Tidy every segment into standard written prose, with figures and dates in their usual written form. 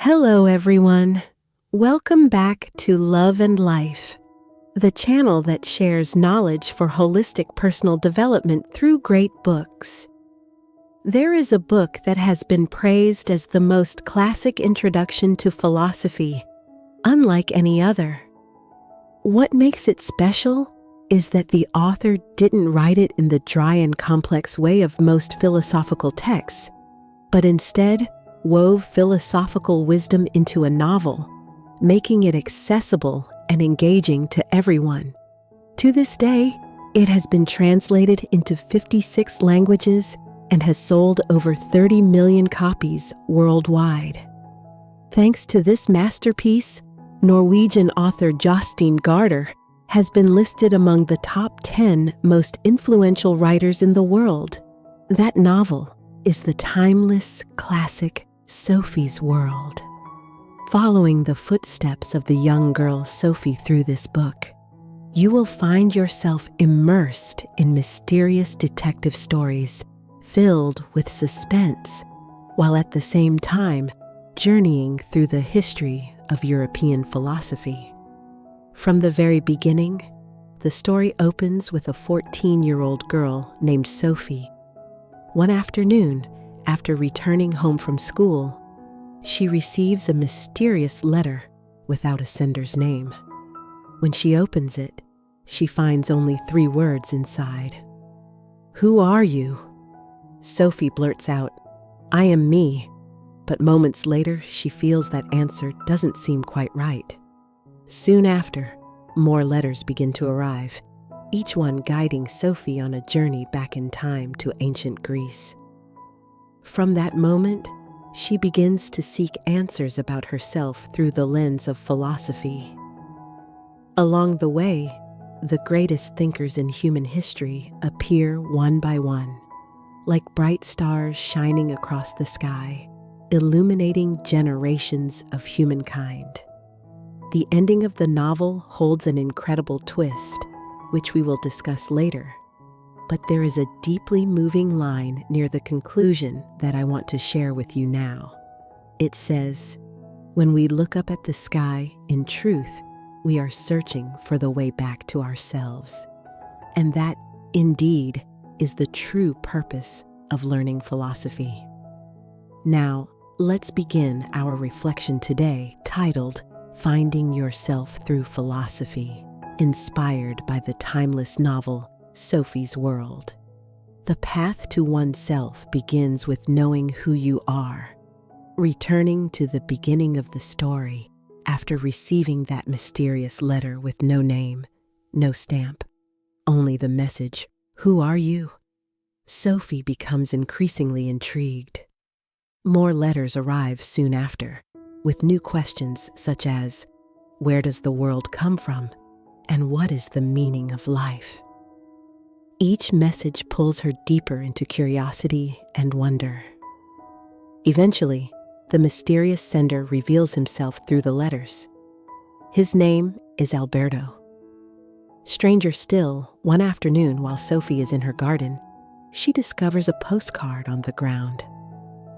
Hello, everyone. Welcome back to Love and Life, the channel that shares knowledge for holistic personal development through great books. There is a book that has been praised as the most classic introduction to philosophy, unlike any other. What makes it special is that the author didn't write it in the dry and complex way of most philosophical texts, but instead wove philosophical wisdom into a novel, making it accessible and engaging to everyone. To this day, it has been translated into 56 languages and has sold over 30 million copies worldwide. Thanks to this masterpiece, Norwegian author Jostein Gaarder has been listed among the top 10 most influential writers in the world. That novel is the timeless classic Sophie's World. Following the footsteps of the young girl Sophie through this book, you will find yourself immersed in mysterious detective stories filled with suspense, while at the same time journeying through the history of European philosophy. From the very beginning, the story opens with a 14-year-old girl named Sophie. One afternoon, after returning home from school, she receives a mysterious letter without a sender's name. When she opens it, she finds only 3 words inside. "Who are you?" Sophie blurts out, "I am me," but moments later she feels that answer doesn't seem quite right. Soon after, more letters begin to arrive, each one guiding Sophie on a journey back in time to ancient Greece. From that moment, she begins to seek answers about herself through the lens of philosophy. Along the way, the greatest thinkers in human history appear one by one, like bright stars shining across the sky, illuminating generations of humankind. The ending of the novel holds an incredible twist, which we will discuss later. But there is a deeply moving line near the conclusion that I want to share with you now. It says, "When we look up at the sky, in truth, we are searching for the way back to ourselves." And that, indeed, is the true purpose of learning philosophy. Now, let's begin our reflection today, titled "Finding Yourself Through Philosophy," inspired by the timeless novel Sophie's World. The path to oneself begins with knowing who you are. Returning to the beginning of the story, after receiving that mysterious letter with no name, no stamp, only the message, "Who are you?" Sophie becomes increasingly intrigued. More letters arrive soon after, with new questions such as, where does the world come from, and what is the meaning of life? Each message pulls her deeper into curiosity and wonder. Eventually, the mysterious sender reveals himself through the letters. His name is Alberto. Stranger still, one afternoon while Sophie is in her garden, she discovers a postcard on the ground.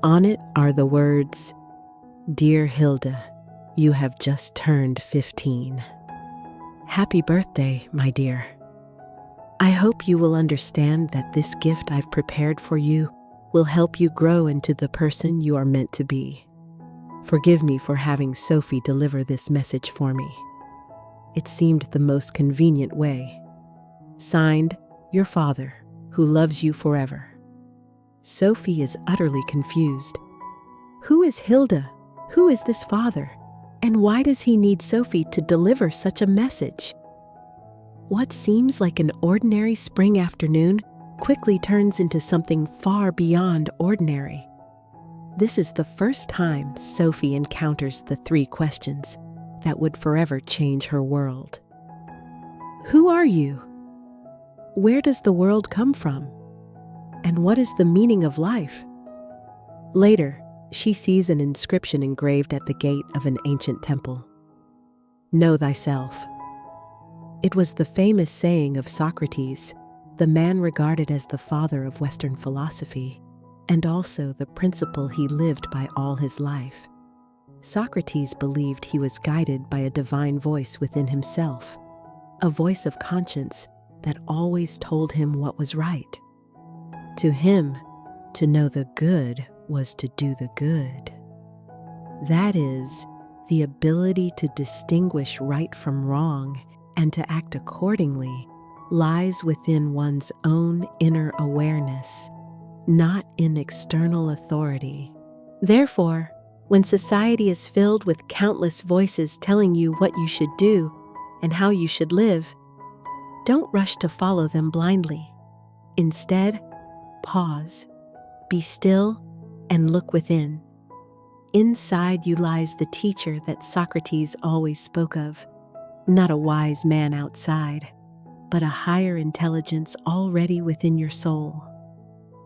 On it are the words, "Dear Hilda, you have just turned 15. Happy birthday, my dear. I hope you will understand that this gift I've prepared for you will help you grow into the person you are meant to be. Forgive me for having Sophie deliver this message for me. It seemed the most convenient way. Signed, your father, who loves you forever." Sophie is utterly confused. Who is Hilda? Who is this father? And why does he need Sophie to deliver such a message? What seems like an ordinary spring afternoon quickly turns into something far beyond ordinary. This is the first time Sophie encounters the 3 questions that would forever change her world. Who are you? Where does the world come from? And what is the meaning of life? Later, she sees an inscription engraved at the gate of an ancient temple. Know thyself. It was the famous saying of Socrates, the man regarded as the father of Western philosophy, and also the principle he lived by all his life. Socrates believed he was guided by a divine voice within himself, a voice of conscience that always told him what was right. To him, to know the good was to do the good. That is, the ability to distinguish right from wrong and to act accordingly lies within one's own inner awareness, not in external authority. Therefore, when society is filled with countless voices telling you what you should do and how you should live, don't rush to follow them blindly. Instead, pause, be still, and look within. Inside you lies the teacher that Socrates always spoke of, not a wise man outside, but a higher intelligence already within your soul.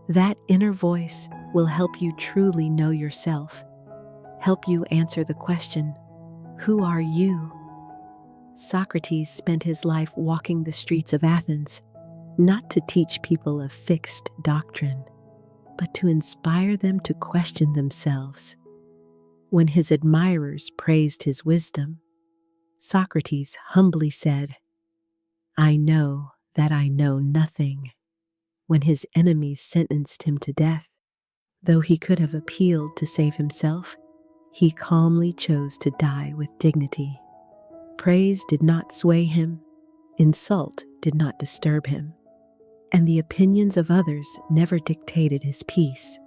That inner voice will help you truly know yourself, help you answer the question, who are you? Socrates spent his life walking the streets of Athens, not to teach people a fixed doctrine, but to inspire them to question themselves. When his admirers praised his wisdom, Socrates humbly said, "I know that I know nothing." When his enemies sentenced him to death, though he could have appealed to save himself, he calmly chose to die with dignity. Praise did not sway him, insult did not disturb him, and the opinions of others never dictated his peace.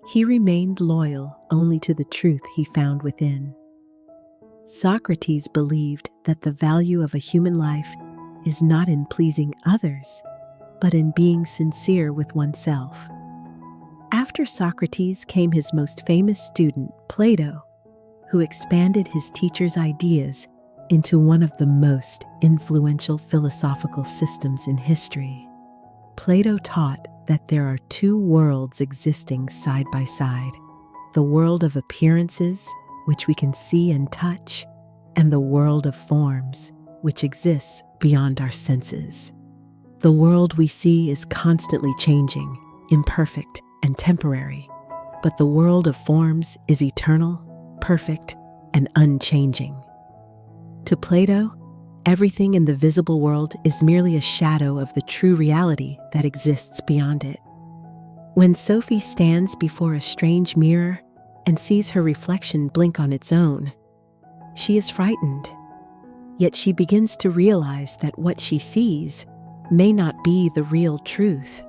He remained loyal only to the truth he found within. Socrates believed that the value of a human life is not in pleasing others, but in being sincere with oneself. After Socrates came his most famous student, Plato, who expanded his teacher's ideas into one of the most influential philosophical systems in history. Plato taught that there are two worlds existing side by side, the world of appearances, which we can see and touch, and the world of forms, which exists beyond our senses. The world we see is constantly changing, imperfect, and temporary, but the world of forms is eternal, perfect, and unchanging. To Plato, everything in the visible world is merely a shadow of the true reality that exists beyond it. When Sophie stands before a strange mirror and sees her reflection blink on its own, she is frightened. Yet she begins to realize that what she sees may not be the real truth.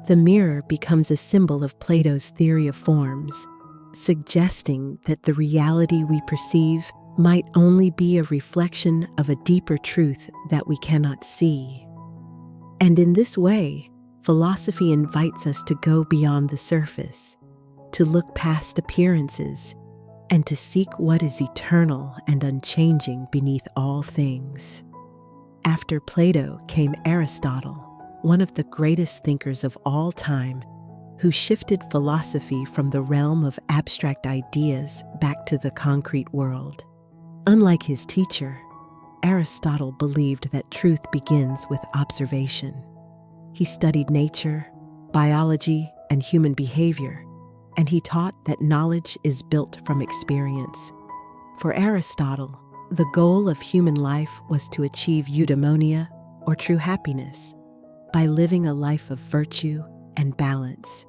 The mirror becomes a symbol of Plato's theory of forms, suggesting that the reality we perceive might only be a reflection of a deeper truth that we cannot see. And in this way, philosophy invites us to go beyond the surface, to look past appearances, and to seek what is eternal and unchanging beneath all things. After Plato came Aristotle, one of the greatest thinkers of all time, who shifted philosophy from the realm of abstract ideas back to the concrete world. Unlike his teacher, Aristotle believed that truth begins with observation. He studied nature, biology, and human behavior, and he taught that knowledge is built from experience. For Aristotle, the goal of human life was to achieve eudaimonia, or true happiness, by living a life of virtue and balance.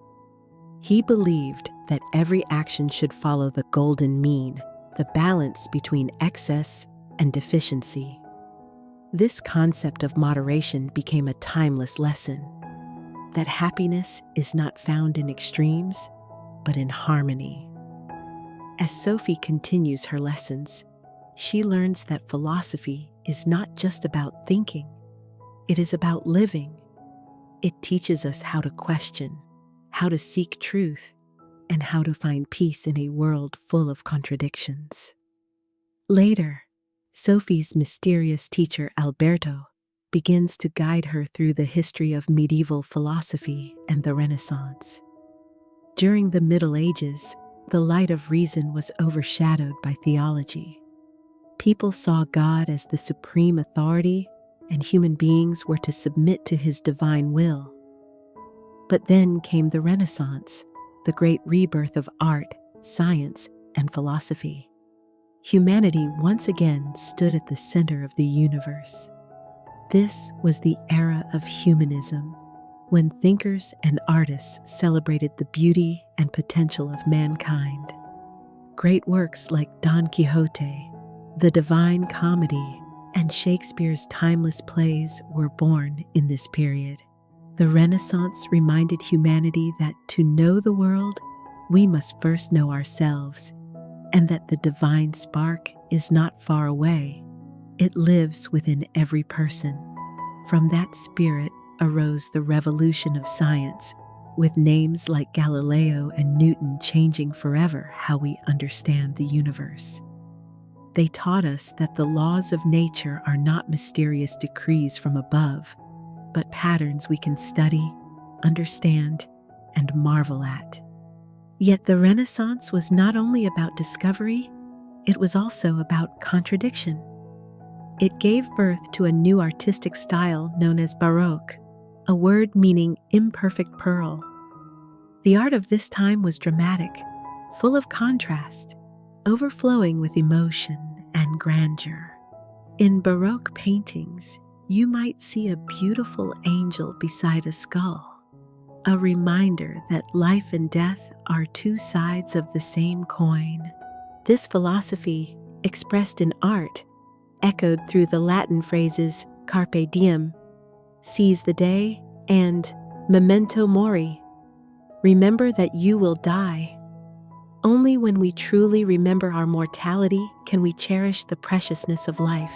He believed that every action should follow the golden mean, the balance between excess and deficiency. This concept of moderation became a timeless lesson, that happiness is not found in extremes, but in harmony. As Sophie continues her lessons, she learns that philosophy is not just about thinking, it is about living. It teaches us how to question, how to seek truth, and how to find peace in a world full of contradictions. Later, Sophie's mysterious teacher Alberto begins to guide her through the history of medieval philosophy and the Renaissance. During the Middle Ages, the light of reason was overshadowed by theology. People saw God as the supreme authority, and human beings were to submit to his divine will. But then came the Renaissance, the great rebirth of art, science, and philosophy. Humanity once again stood at the center of the universe. This was the era of humanism, when thinkers and artists celebrated the beauty and potential of mankind. Great works like Don Quixote, The Divine Comedy, and Shakespeare's timeless plays were born in this period. The Renaissance reminded humanity that to know the world, we must first know ourselves, and that the divine spark is not far away. It lives within every person. From that spirit arose the revolution of science, with names like Galileo and Newton changing forever how we understand the universe. They taught us that the laws of nature are not mysterious decrees from above, but patterns we can study, understand, and marvel at. Yet the Renaissance was not only about discovery, it was also about contradiction. It gave birth to a new artistic style known as Baroque, a word meaning imperfect pearl. The art of this time was dramatic, full of contrast, overflowing with emotion and grandeur. In Baroque paintings, you might see a beautiful angel beside a skull, a reminder that life and death are two sides of the same coin. This philosophy, expressed in art, echoed through the Latin phrases carpe diem, seize the day, and memento mori, remember that you will die. Only when we truly remember our mortality can we cherish the preciousness of life.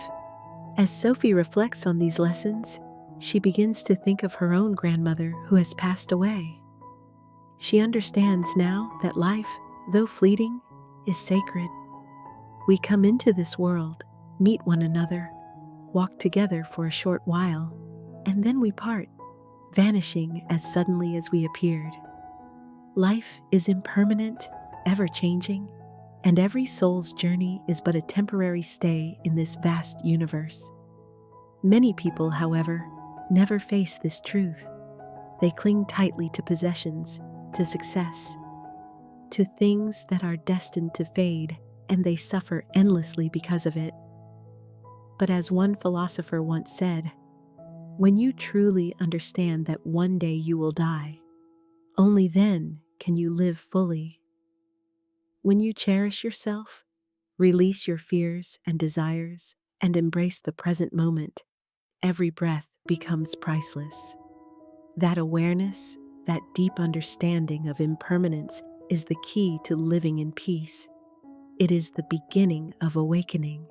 As Sophie reflects on these lessons, she begins to think of her own grandmother who has passed away. She understands now that life, though fleeting, is sacred. We come into this world, meet one another, walk together for a short while, and then we part, vanishing as suddenly as we appeared. Life is impermanent, ever-changing, and every soul's journey is but a temporary stay in this vast universe. Many people, however, never face this truth. They cling tightly to possessions, to success, to things that are destined to fade, and they suffer endlessly because of it. But as one philosopher once said, when you truly understand that one day you will die, only then can you live fully. When you cherish yourself, release your fears and desires, and embrace the present moment, every breath becomes priceless. That awareness, that deep understanding of impermanence is the key to living in peace. It is the beginning of awakening.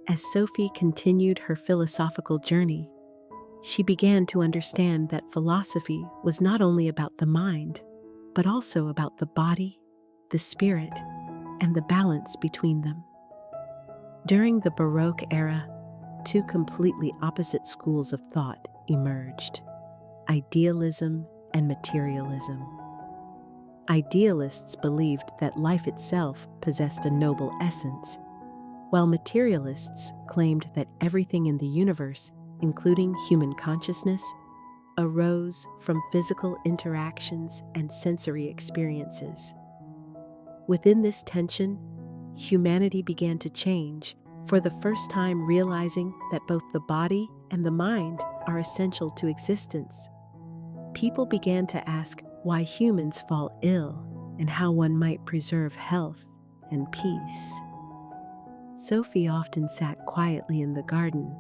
As Sophie continued her philosophical journey, she began to understand that philosophy was not only about the mind, but also about the body, the spirit, and the balance between them. During the Baroque era, two completely opposite schools of thought emerged: idealism and materialism. Idealists believed that life itself possessed a noble essence, while materialists claimed that everything in the universe, including human consciousness, arose from physical interactions and sensory experiences. Within this tension, humanity began to change, for the first time realizing that both the body and the mind are essential to existence. People began to ask why humans fall ill and how one might preserve health and peace. Sophie often sat quietly in the garden,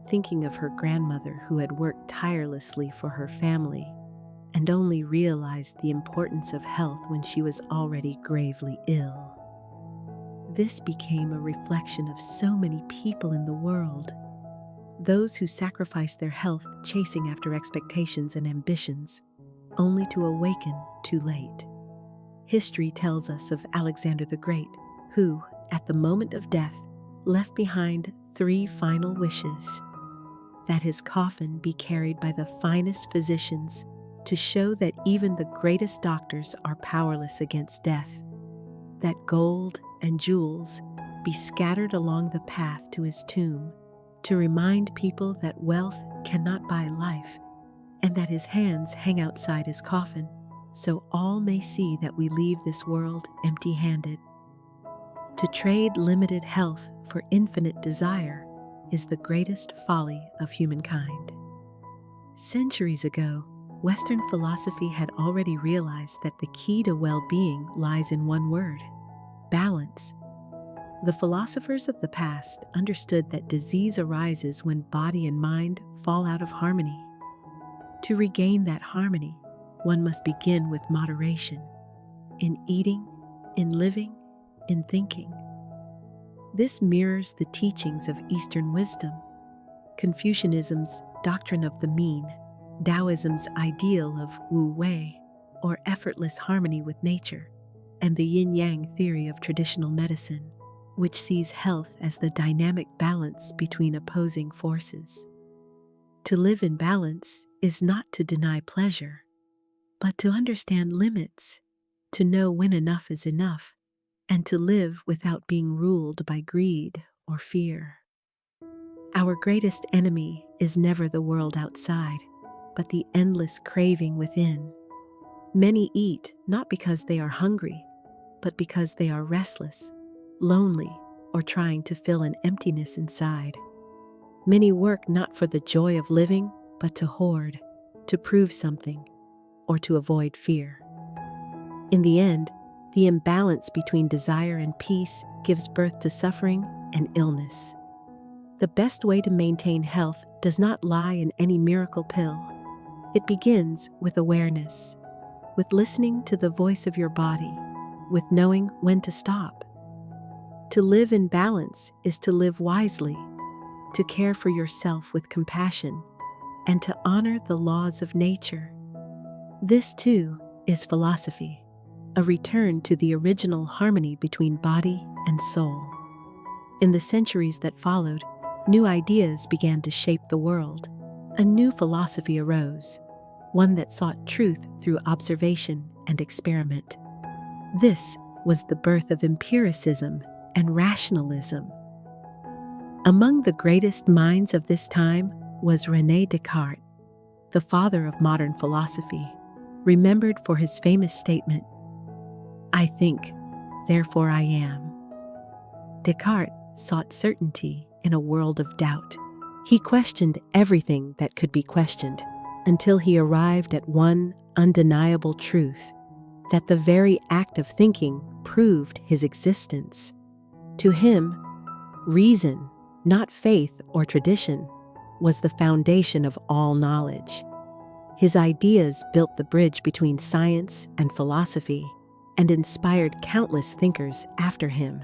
thinking of her grandmother who had worked tirelessly for her family and only realized the importance of health when she was already gravely ill. This became a reflection of so many people in the world, those who sacrificed their health chasing after expectations and ambitions, only to awaken too late. History tells us of Alexander the Great, who, at the moment of death, left behind 3 final wishes: that his coffin be carried by the finest physicians to show that even the greatest doctors are powerless against death, that gold and jewels be scattered along the path to his tomb to remind people that wealth cannot buy life, and that his hands hang outside his coffin so all may see that we leave this world empty-handed. To trade limited health for infinite desire is the greatest folly of humankind. Centuries ago, Western philosophy had already realized that the key to well-being lies in one word: balance. The philosophers of the past understood that disease arises when body and mind fall out of harmony. To regain that harmony, one must begin with moderation, in eating, in living, in thinking. This mirrors the teachings of Eastern wisdom, Confucianism's doctrine of the mean, Taoism's ideal of Wu Wei, or effortless harmony with nature, and the yin-yang theory of traditional medicine, which sees health as the dynamic balance between opposing forces. To live in balance is not to deny pleasure, but to understand limits, to know when enough is enough, and to live without being ruled by greed or fear. Our greatest enemy is never the world outside, but the endless craving within. Many eat not because they are hungry, but because they are restless, lonely, or trying to fill an emptiness inside. Many work not for the joy of living, but to hoard, to prove something, or to avoid fear. In the end, the imbalance between desire and peace gives birth to suffering and illness. The best way to maintain health does not lie in any miracle pill. It begins with awareness, with listening to the voice of your body, with knowing when to stop. To live in balance is to live wisely, to care for yourself with compassion, and to honor the laws of nature. This, too, is philosophy, a return to the original harmony between body and soul. In the centuries that followed, new ideas began to shape the world. A new philosophy arose, one that sought truth through observation and experiment. This was the birth of empiricism and rationalism. Among the greatest minds of this time was René Descartes, the father of modern philosophy, remembered for his famous statement, "I think, therefore I am." Descartes sought certainty in a world of doubt. He questioned everything that could be questioned until he arrived at one undeniable truth, that the very act of thinking proved his existence. To him, reason, not faith or tradition, was the foundation of all knowledge. His ideas built the bridge between science and philosophy and inspired countless thinkers after him.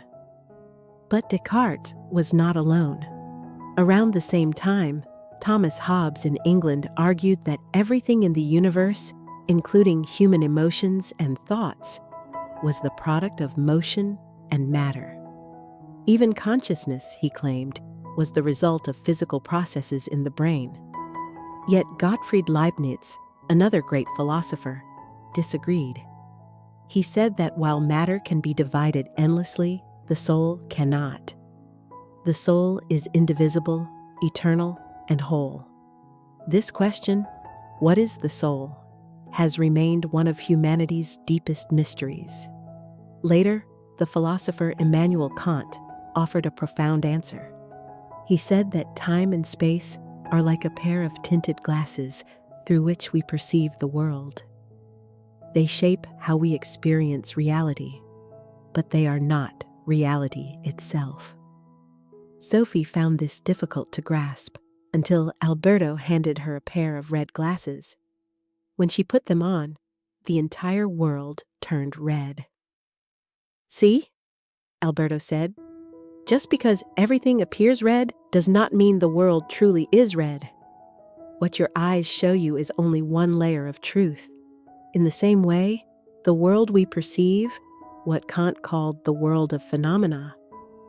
But Descartes was not alone. Around the same time, Thomas Hobbes in England argued that everything in the universe, including human emotions and thoughts, was the product of motion and matter. Even consciousness, he claimed, was the result of physical processes in the brain. Yet Gottfried Leibniz, another great philosopher, disagreed. He said that while matter can be divided endlessly, the soul cannot. The soul is indivisible, eternal, and whole. This question, what is the soul, has remained one of humanity's deepest mysteries. Later, the philosopher Immanuel Kant offered a profound answer. He said that time and space are like a pair of tinted glasses through which we perceive the world. They shape how we experience reality, but they are not reality itself. Sophie found this difficult to grasp until Alberto handed her a pair of red glasses. When she put them on, the entire world turned red. "See?" Alberto said. "Just because everything appears red does not mean the world truly is red. What your eyes show you is only one layer of truth. In the same way, the world we perceive, what Kant called the world of phenomena,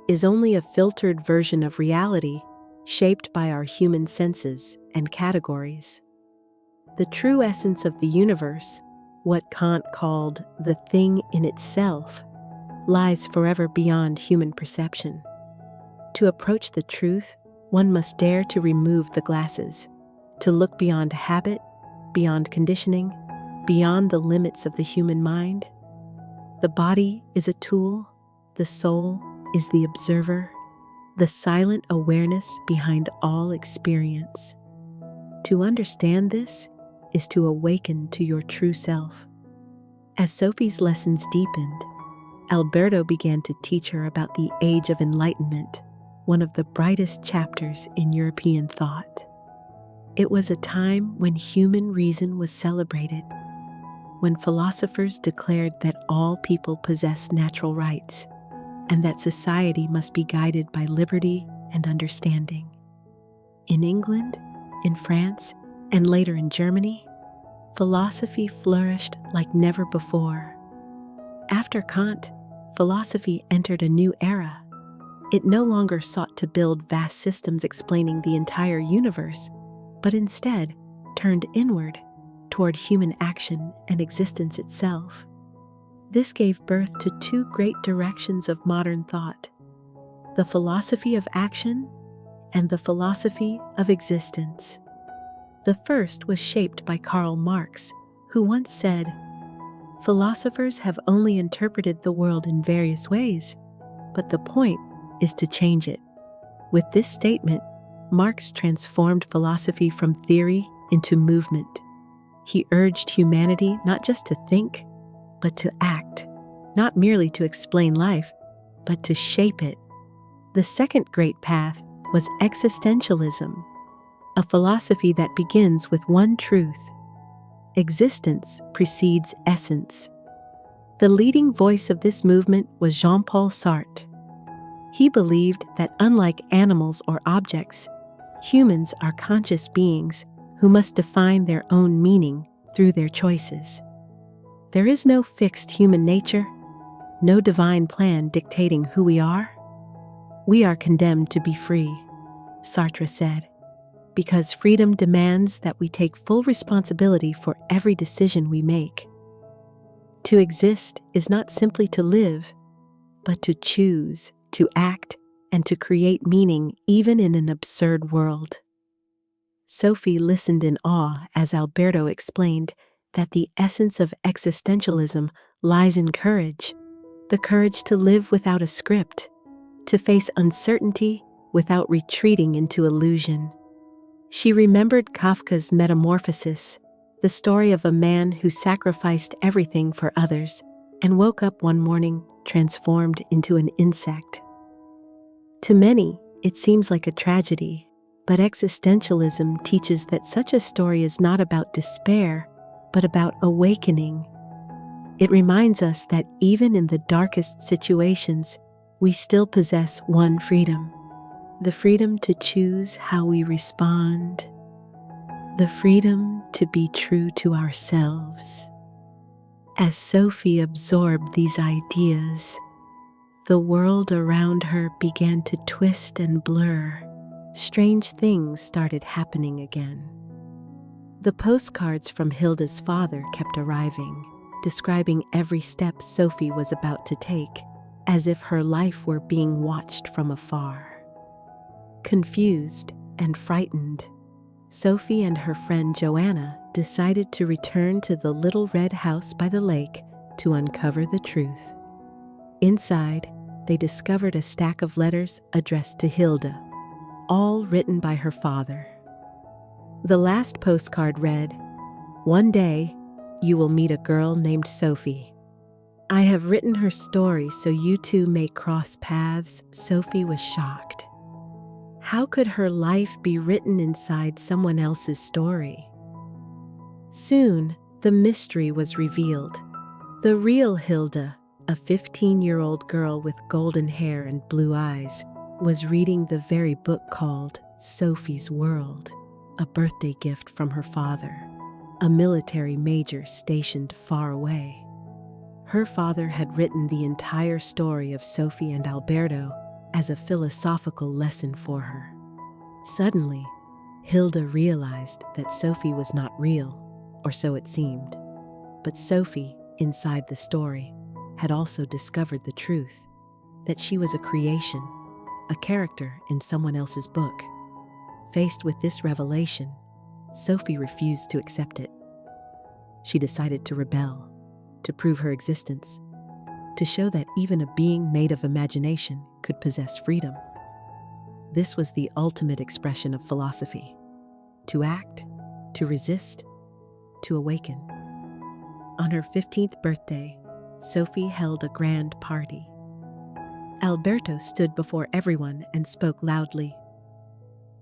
is only a filtered version of reality shaped by our human senses and categories. The true essence of the universe, what Kant called the thing in itself, lies forever beyond human perception. To approach the truth, one must dare to remove the glasses, to look beyond habit, beyond conditioning, beyond the limits of the human mind. The body is a tool, the soul is the observer, the silent awareness behind all experience. To understand this is to awaken to your true self. As Sophie's lessons deepened, Alberto began to teach her about the Age of Enlightenment, one of the brightest chapters in European thought. It was a time when human reason was celebrated, when philosophers declared that all people possess natural rights, and that society must be guided by liberty and understanding. In England, in France, and later in Germany, philosophy flourished like never before. After Kant, philosophy entered a new era. It no longer sought to build vast systems explaining the entire universe, but instead turned inward toward human action and existence itself. This gave birth to two great directions of modern thought: the philosophy of action and the philosophy of existence. The first was shaped by Karl Marx, who once said, "Philosophers have only interpreted the world in various ways, but the point is to change it." With this statement, Marx transformed philosophy from theory into movement. He urged humanity not just to think, but to act, not merely to explain life, but to shape it. The second great path was existentialism, a philosophy that begins with one truth: existence precedes essence. The leading voice of this movement was Jean-Paul Sartre. He believed that unlike animals or objects, humans are conscious beings who must define their own meaning through their choices. There is no fixed human nature, no divine plan dictating who we are. We are condemned to be free, Sartre said, because freedom demands that we take full responsibility for every decision we make. To exist is not simply to live, but to choose, to act, and to create meaning even in an absurd world. Sophie listened in awe as Alberto explained that the essence of existentialism lies in courage, the courage to live without a script, to face uncertainty without retreating into illusion. She remembered Kafka's Metamorphosis, the story of a man who sacrificed everything for others and woke up one morning transformed into an insect. To many, it seems like a tragedy, but existentialism teaches that such a story is not about despair, but about awakening. It reminds us that even in the darkest situations, we still possess one freedom: the freedom to choose how we respond, the freedom to be true to ourselves. As Sophie absorbed these ideas, the world around her began to twist and blur. Strange things started happening again. The postcards from Hilda's father kept arriving, describing every step Sophie was about to take, as if her life were being watched from afar. Confused and frightened, Sophie and her friend Joanna decided to return to the little red house by the lake to uncover the truth. Inside, they discovered a stack of letters addressed to Hilda, all written by her father. The last postcard read, "One day, you will meet a girl named Sophie. I have written her story so you two may cross paths." Sophie was shocked. How could her life be written inside someone else's story? Soon, the mystery was revealed. The real Hilda, a 15-year-old girl with golden hair and blue eyes, was reading the very book called Sophie's World, a birthday gift from her father, a military major stationed far away. Her father had written the entire story of Sophie and Alberto as a philosophical lesson for her. Suddenly, Hilda realized that Sophie was not real, or so it seemed. But Sophie, inside the story, had also discovered the truth, that she was a creation, a character in someone else's book. Faced with this revelation, Sophie refused to accept it. She decided to rebel, to prove her existence. to show that even a being made of imagination could possess freedom. This was the ultimate expression of philosophy: to act, to resist, to awaken. On her 15th birthday, Sophie held a grand party. Alberto stood before everyone and spoke loudly.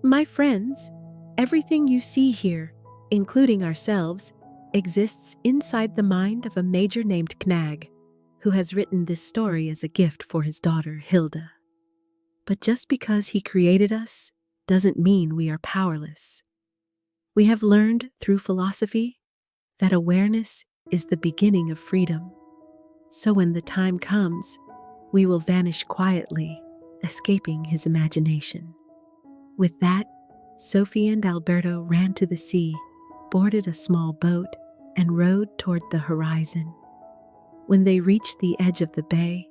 "My friends, everything you see here, including ourselves, exists inside the mind of a major named Knag, who has written this story as a gift for his daughter Hilda. But just because he created us doesn't mean we are powerless. We have learned through philosophy that awareness is the beginning of freedom. So when the time comes, we will vanish quietly, escaping his imagination." With that, Sophie and Alberto ran to the sea, boarded a small boat, and rowed toward the horizon. When they reached the edge of the bay,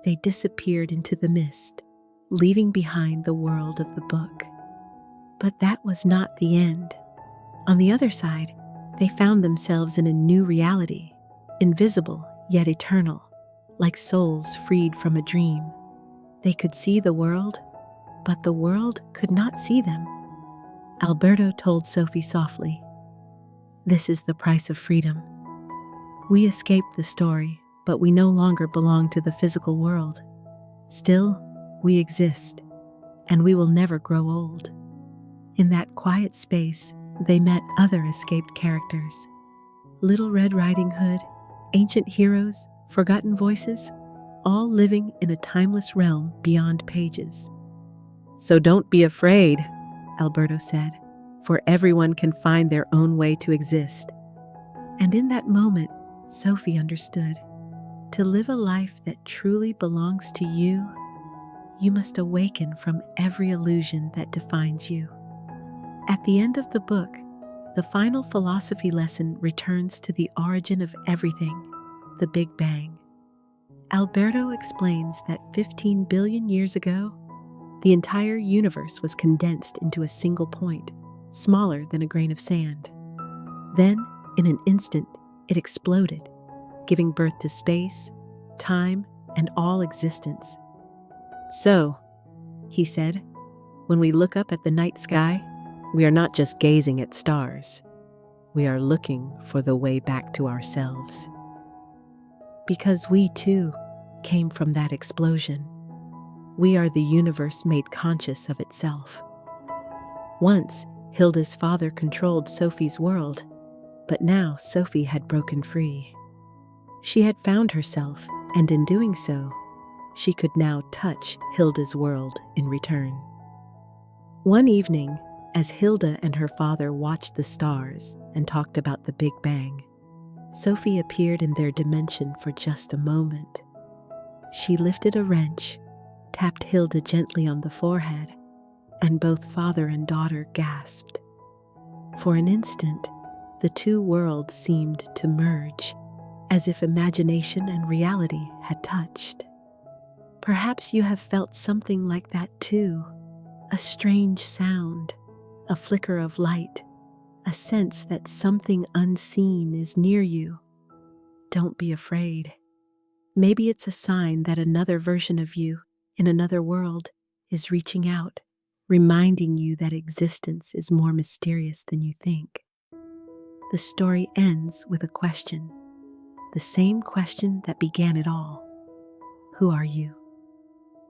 they disappeared into the mist, leaving behind the world of the book. But that was not the end. On the other side, they found themselves in a new reality, invisible yet eternal, like souls freed from a dream. They could see the world, but the world could not see them. Alberto told Sophie softly, "This is the price of freedom. We escaped the story, but we no longer belong to the physical world. Still, we exist, and we will never grow old." In that quiet space, they met other escaped characters: Little Red Riding Hood, ancient heroes, forgotten voices, all living in a timeless realm beyond pages. "So don't be afraid," Alberto said, "for everyone can find their own way to exist." And in that moment, Sophie understood. To live a life that truly belongs to you, you must awaken from every illusion that defines you. At the end of the book, the final philosophy lesson returns to the origin of everything, the Big Bang. Alberto explains that 15 billion years ago, the entire universe was condensed into a single point, smaller than a grain of sand. Then, in an instant, it exploded, giving birth to space, time, and all existence. "So," he said, "when we look up at the night sky, we are not just gazing at stars. We are looking for the way back to ourselves. Because we, too, came from that explosion. We are the universe made conscious of itself." Once, Hilda's father controlled Sophie's world, but now Sophie had broken free. She had found herself, and in doing so, she could now touch Hilda's world in return. One evening, as Hilda and her father watched the stars and talked about the Big Bang, Sophie appeared in their dimension for just a moment. She lifted a wrench, tapped Hilda gently on the forehead, and both father and daughter gasped. For an instant, the two worlds seemed to merge, as if imagination and reality had touched. Perhaps you have felt something like that too, a strange sound, a flicker of light, a sense that something unseen is near you. Don't be afraid. Maybe it's a sign that another version of you, in another world, is reaching out, reminding you that existence is more mysterious than you think. The story ends with a question, the same question that began it all. Who are you?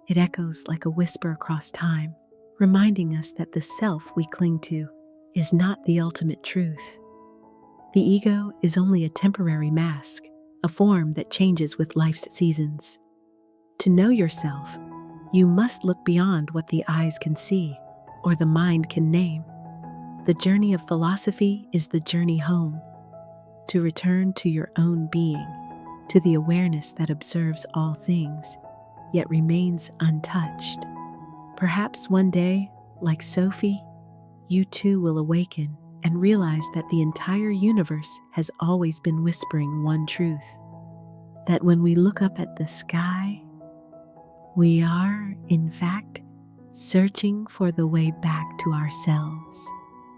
It echoes like a whisper across time, reminding us that the self we cling to is not the ultimate truth. The ego is only a temporary mask, a form that changes with life's seasons. To know yourself, you must look beyond what the eyes can see or the mind can name. The journey of philosophy is the journey home, to return to your own being, to the awareness that observes all things, yet remains untouched. Perhaps one day, like Sophie, you too will awaken and realize that the entire universe has always been whispering one truth, that when we look up at the sky, we are, in fact, searching for the way back to ourselves.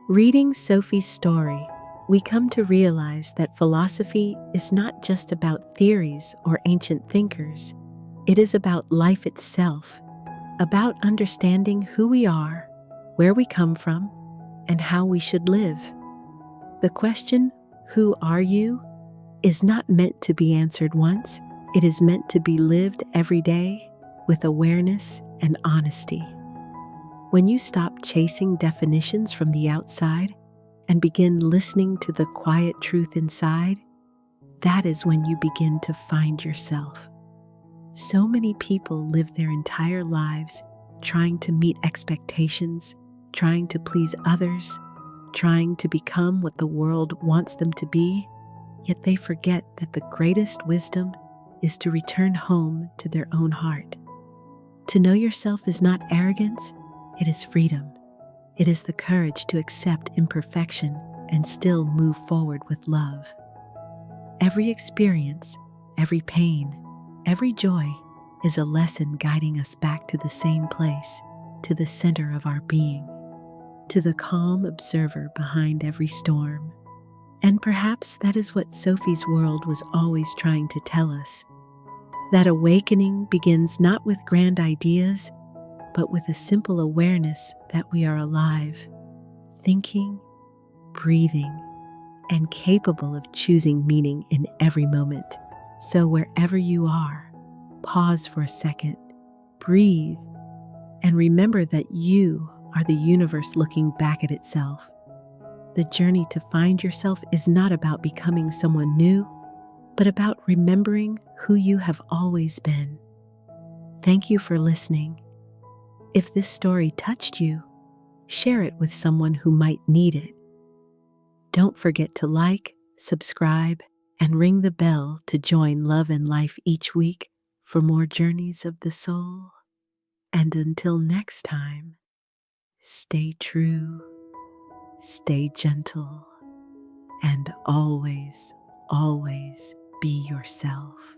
Reading Sophie's story, we come to realize that philosophy is not just about theories or ancient thinkers. It is about life itself, about understanding who we are, where we come from, and how we should live. The question, "Who are you?" is not meant to be answered once. It is meant to be lived every day with awareness and honesty. When you stop chasing definitions from the outside and begin listening to the quiet truth inside, that is when you begin to find yourself. So many people live their entire lives trying to meet expectations, trying to please others, trying to become what the world wants them to be, yet they forget that the greatest wisdom is to return home to their own heart. To know yourself is not arrogance, it is freedom. It is the courage to accept imperfection and still move forward with love. Every experience, every pain, every joy is a lesson guiding us back to the same place, to the center of our being, to the calm observer behind every storm. And perhaps that is what Sophie's world was always trying to tell us, that awakening begins not with grand ideas, but with a simple awareness that we are alive, thinking, breathing, and capable of choosing meaning in every moment. So wherever you are, pause for a second, breathe, and remember that you are the universe looking back at itself. The journey to find yourself is not about becoming someone new, but about remembering who you have always been. Thank you for listening. If this story touched you, share it with someone who might need it. Don't forget to like, subscribe, and ring the bell to join Love and Life each week for more journeys of the soul. And until next time, stay true, stay gentle, and always, always be yourself.